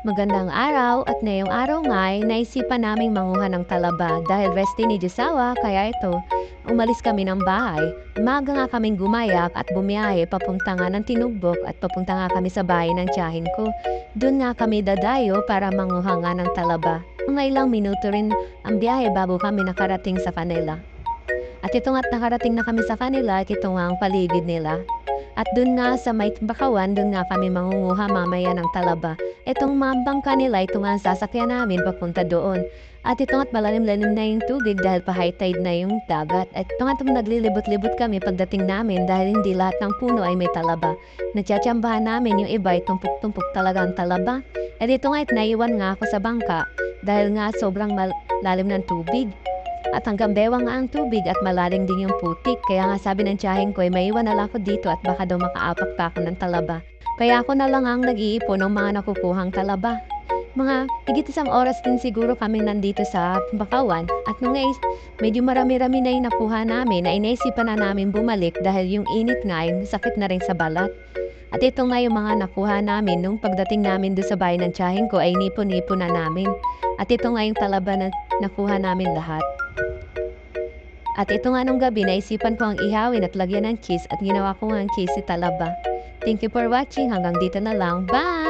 Magandang araw at ngayong araw nga ay naisipan naming manguha ng talaba dahil resti ni Josawa kaya ito, umalis kami ng bahay. Umaga nga kaming gumayak at bumiyahe papunta nga ng Tinugbok at papunta nga kami sa bahay ng tiyahin ko. Doon nga kami dadayo para manguha nga ng talaba. Mga ilang minuto rin ang biyahe bago kami nakarating sa kanila. At ito nga't nakarating na kami sa kanila at ito nga ang paligid nila. At dun nga sa may bakawan, dun nga kami mangunguha mamaya ng talaba. Itong mabangka nila, ito nga ang sasakyan namin papunta doon. At ito nga't malalim-lalim na yung tubig dahil pa high tide na yung dagat. At ito nga't naglilibot-libot kami pagdating namin dahil hindi lahat ng puno ay may talaba. Natsatsambahan namin yung iba ay tumpok-tumpok talaga ang talaba. At ito nga't naiwan nga ako sa bangka dahil nga sobrang malalim ng tubig. At hanggang bewang nga ang tubig at malalim din yung putik. Kaya nga sabi ng tiyahin ko ay maiwan na lang ako dito at baka daw makaapak pa ako ng talaba. Kaya ako na lang ang nag-iipon ng mga nakukuhang talaba. Mga higit isang oras din siguro kami nandito sa bakawan. At nung medyo marami-rami na yung nakuha namin na inaisipan na namin bumalik dahil yung init nga yung sakit na rin sa balat. At ito nga yung mga nakuha namin nung pagdating namin doon sa bahay ng tiyahin ko ay nipon-nipon na namin. At ito nga yung talaba na nakuha namin lahat. At ito nga nung gabi, naisipan ko ang ihawin at lagyan ng cheese at ginawa ko nga ang cheesy talaba. Thank you for watching. Hanggang dito na lang. Bye!